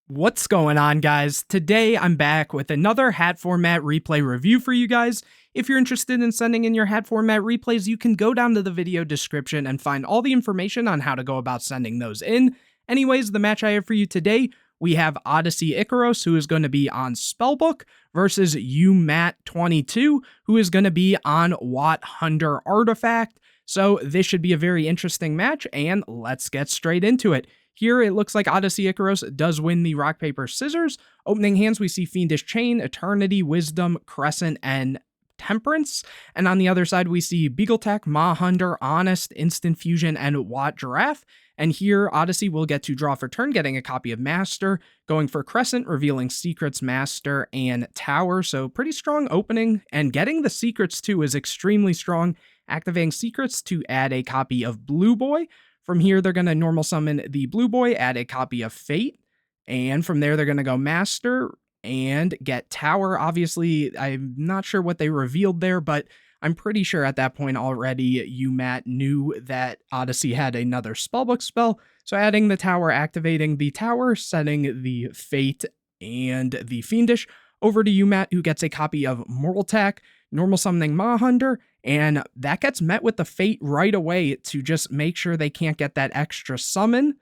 What's going on, guys? Today I'm back with another Hat format replay review for you guys. If you're interested in sending in your Hat format replays, you can go down to the video description and find all the information on how to go about sending those in. Anyways, the match I have for you today, we have Odyssey Icaros, who is going to be on Spellbook, versus H.A.T, who is going to be on Wat Hunter Artifact. So this should be a very interesting match, and let's get straight into it. Here, it looks like Odyssey Icaros does win the rock, paper, scissors. Opening hands, we see Fiendish Chain, Eternity, Wisdom, Crescent, and Temperance. And on the other side, we see Beagletack, Ma Hunter, Honest, Instant Fusion, and Watt Giraffe. And here, Odyssey will get to draw for turn, getting a copy of Master, going for Crescent, revealing Secrets, Master, and Tower. So pretty strong opening, and getting the Secrets too is extremely strong. Activating Secrets to add a copy of Blue Boy. From here, they're going to normal summon the Blue Boy, add a copy of Fate, and from there, they're going to go Master and get Tower. Obviously, I'm not sure what they revealed there, but I'm pretty sure at that point already, H.A.T knew that Odyssey had another Spellbook spell, so adding the Tower, activating the Tower, setting the Fate and the Fiendish over to H.A.T, who gets a copy of Mortal Attack, normal summoning Ma Hunter, and that gets met with the Fate right away to just make sure they can't get that extra summon.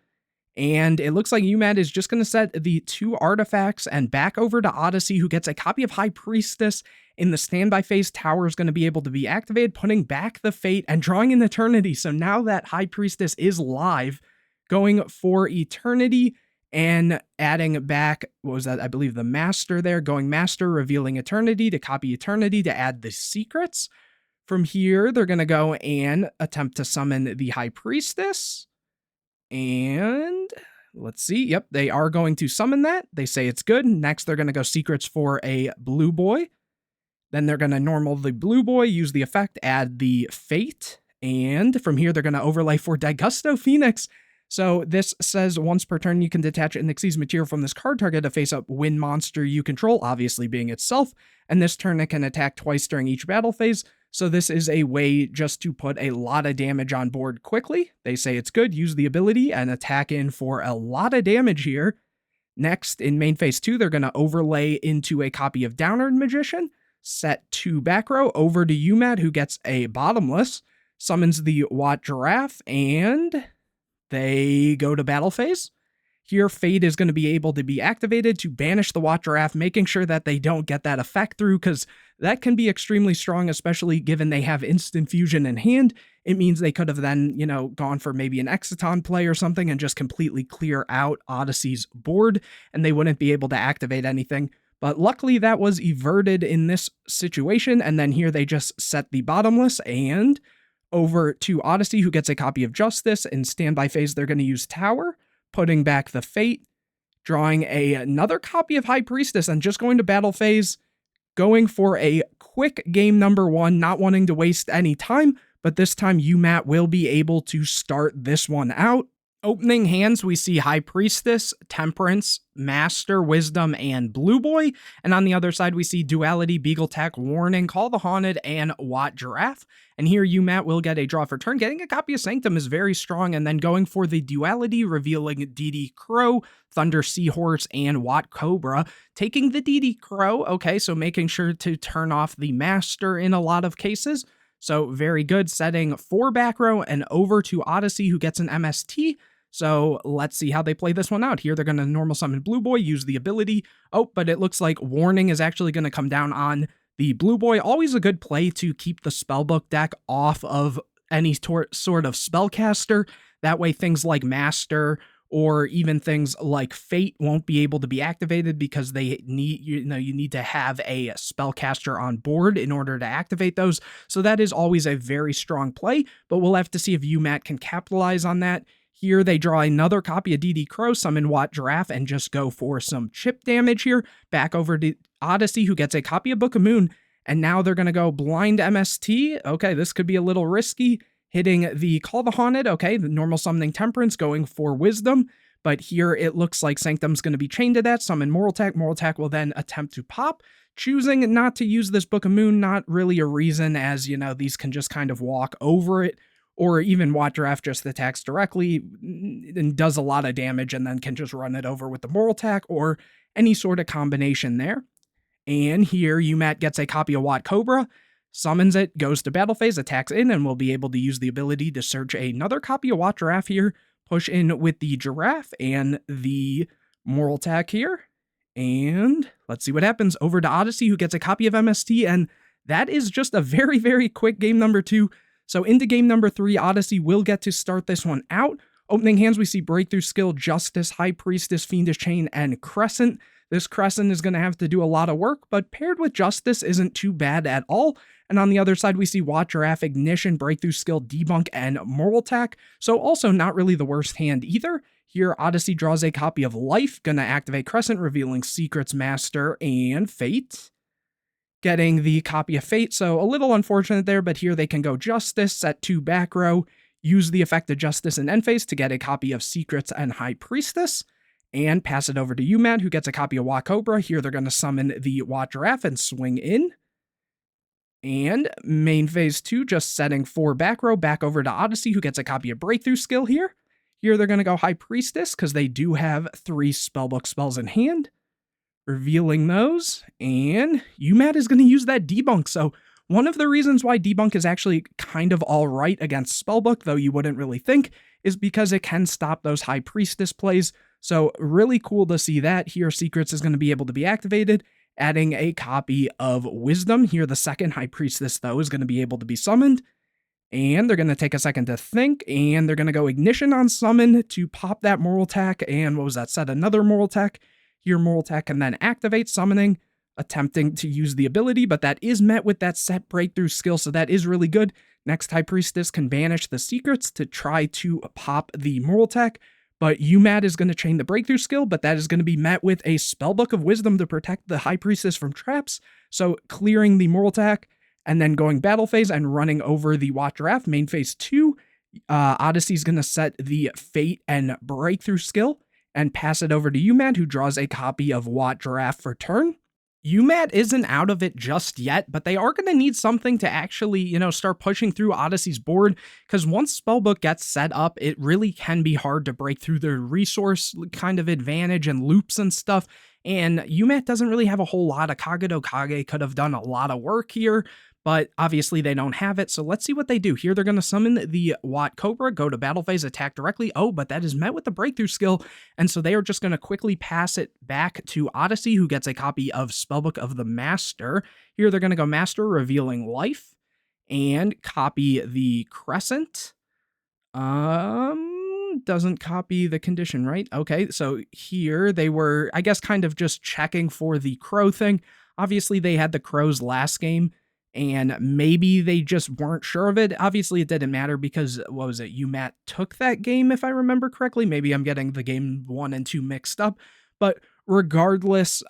And it looks like H.A.T is just going to set the two artifacts and back over to Odyssey, who gets a copy of High Priestess. In the standby phase, Tower is going to be able to be activated, putting back the Fate and drawing an Eternity. So now that High Priestess is live, going for Eternity and adding back, what was that? I believe the Master there, going Master, revealing Eternity to copy Eternity to add the Secrets. From here, they're going to go and attempt to summon the High Priestess. And let's see. Yep, they are going to summon that. They say it's good. Next, they're going to go Secrets for a Blue Boy. Then they're going to normal the Blue Boy, use the effect, add the Fate. And from here, they're going to overlay for Daigusto Phoenix. So this says once per turn, you can detach an Xyz material from this card, target a face-up win monster you control, obviously being itself. And this turn, it can attack twice during each battle phase. So this is a way just to put a lot of damage on board quickly. They say it's good, use the ability and attack in for a lot of damage here. Next, in main phase 2, they're going to overlay into a copy of Downward Magician, set 2 back row over to H.A.T, who gets a Bottomless, summons the Watt Giraffe, and they go to battle phase. Here, Fate is going to be able to be activated to banish the Watt Giraffe, making sure that they don't get that effect through, because that can be extremely strong, especially given they have Instant Fusion in hand. It means they could have then, gone for maybe an Exciton play or something and just completely clear out Odyssey's board, and they wouldn't be able to activate anything. But luckily, that was averted in this situation, and then here they just set the Bottomless and over to Odyssey, who gets a copy of Justice. In standby phase, they're going to use Tower, putting back the Fate, drawing another copy of High Priestess, and just going to battle phase, going for a quick game number 1, not wanting to waste any time, but this time H.A.T will be able to start this one out. Opening hands, we see High Priestess, Temperance, Master, Wisdom, and Blue Boy. And on the other side, we see Duality, Beagletack, Warning, Call the Haunted, and Watt Giraffe. And here H.A.T will get a draw for turn. Getting a copy of Sanctum is very strong, and then going for the Duality, revealing DD Crow, Thunder Seahorse, and Watt Cobra. Taking the DD Crow, okay, so making sure to turn off the Master in a lot of cases. So very good, setting 4 back row and over to Odyssey, who gets an MST. So let's see how they play this one out. Here, they're going to normal summon Blue Boy, use the ability. Oh, but it looks like Warning is actually going to come down on the Blue Boy. Always a good play to keep the Spellbook deck off of any sort of spellcaster. That way, things like Master or even things like Fate won't be able to be activated because they need, you need to have a spellcaster on board in order to activate those. So that is always a very strong play, but we'll have to see if H.A.T can capitalize on that. Here, they draw another copy of DD Crow, summon Watt Giraffe, and just go for some chip damage here. Back over to Odyssey, who gets a copy of Book of Moon, and now they're going to go Blind MST. Okay, this could be a little risky. Hitting the Call the Haunted, okay, the normal summoning Temperance, going for Wisdom, but here it looks like Sanctum's going to be chained to that. Summon Mortal Attack. Mortal Attack will then attempt to pop. Choosing not to use this Book of Moon, not really a reason, as, these can just kind of walk over it or even Watraf just attacks directly and does a lot of damage and then can just run it over with the Moral Attack, or any sort of combination there. And here UMAT gets a copy of Wat Cobra, summons it, goes to battle phase, attacks in, and will be able to use the ability to search another copy of Wat Giraffe here, push in with the Giraffe and the Moral Attack here. And let's see what happens. Over to Odyssey, who gets a copy of MST, and that is just a very, very quick game number 2. So into game number 3, Odyssey will get to start this one out. Opening hands, we see Breakthrough Skill, Justice, High Priestess, Fiendish Chain, and Crescent. This Crescent is going to have to do a lot of work, but paired with Justice isn't too bad at all. And on the other side, we see Wat Giraffe, Ignition, Breakthrough Skill, Debunk, and Moral Attack. So also not really the worst hand either. Here, Odyssey draws a copy of Life, going to activate Crescent, revealing Secrets Master and Fate. Getting the copy of Fate, so a little unfortunate there, but here they can go Justice, set 2 back row, use the effect of Justice in end phase to get a copy of Secrets and High Priestess, and pass it over to UMAT, who gets a copy of Wat Cobra. Here they're going to summon the Wat Giraffe and swing in. And main phase 2, just setting 4 back row, back over to Odyssey, who gets a copy of Breakthrough Skill here. Here they're going to go High Priestess, because they do have 3 Spellbook spells in hand. Revealing those, and UMAT is going to use that Debunk. So one of the reasons why Debunk is actually kind of alright against Spellbook, though you wouldn't really think, is because it can stop those High Priestess plays. So really cool to see that. Here Secrets is going to be able to be activated, adding a copy of Wisdom. Here the second High Priestess, though, is going to be able to be summoned. And they're going to take a second to think, and they're going to go Ignition on Summon to pop that Moral Attack, and what was that, set another Moral Attack. Here Moral Attack can then activate Summoning, attempting to use the ability, but that is met with that set Breakthrough Skill, so that is really good. Next, High Priestess can banish the Secrets to try to pop the Moral Attack, but UMAT is going to chain the Breakthrough Skill, but that is going to be met with a Spellbook of Wisdom to protect the High Priestess from traps, so clearing the Moral Attack, and then going battle phase and running over the Wat Giraffe. Main phase 2, Odyssey's going to set the Fate and Breakthrough Skill, and pass it over to UMAT, who draws a copy of Wat Giraffe for turn. UMAT isn't out of it just yet, but they are going to need something to actually, start pushing through Odyssey's board, because once Spellbook gets set up, it really can be hard to break through their resource kind of advantage and loops and stuff, and UMAT doesn't really have a whole lot. A Kagedo Kage could have done a lot of work here, but obviously they don't have it, so let's see what they do. Here they're going to summon the Wat Cobra, go to battle phase, attack directly. Oh, but that is met with the Breakthrough Skill, and so they are just going to quickly pass it back to Odyssey, who gets a copy of Spellbook of the Master. Here they're going to go Master, revealing Life, and copy the Crescent. Doesn't copy the condition, right? Okay, so here they were, I guess, kind of just checking for the crow thing. Obviously, they had the crows last game, and maybe they just weren't sure of it. Obviously, it didn't matter because, what was it, UMAT took that game, if I remember correctly. Maybe I'm getting the game 1 and 2 mixed up. But regardless,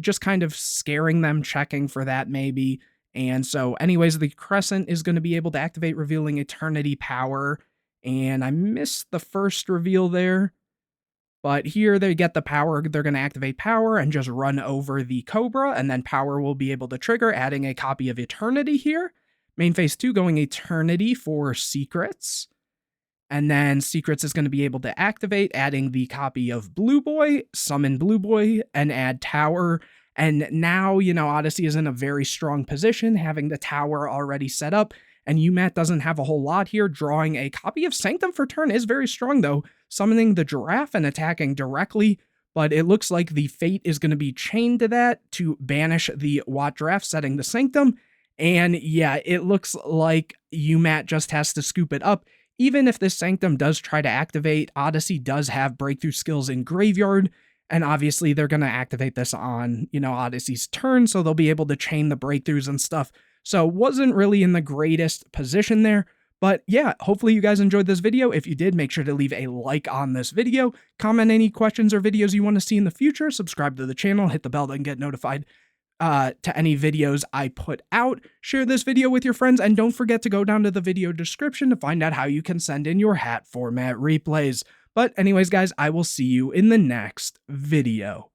just kind of scaring them, checking for that maybe. And so anyways, the Crescent is going to be able to activate, revealing Eternity Power. And I missed the first reveal there. But here they get the power, they're going to activate power and just run over the Cobra, and then power will be able to trigger, adding a copy of Eternity here. Main phase 2 going Eternity for Secrets. And then Secrets is going to be able to activate, adding the copy of Blue Boy, summon Blue Boy, and add Tower. And now, Odyssey is in a very strong position, having the Tower already set up. And UMAT doesn't have a whole lot here. Drawing a copy of Sanctum for turn is very strong, though. Summoning the Giraffe and attacking directly, but it looks like the Fate is going to be chained to that to banish the Wat Giraffe, setting the Sanctum. And yeah, it looks like UMAT just has to scoop it up. Even if this Sanctum does try to activate, Odyssey does have Breakthrough Skills in Graveyard, and obviously they're going to activate this on, Odyssey's turn, so they'll be able to chain the breakthroughs and stuff. So wasn't really in the greatest position there. But yeah, hopefully you guys enjoyed this video. If you did, make sure to leave a like on this video, comment any questions or videos you want to see in the future, subscribe to the channel, hit the bell and get notified to any videos I put out. Share this video with your friends, and don't forget to go down to the video description to find out how you can send in your hat format replays. But anyways, guys, I will see you in the next video.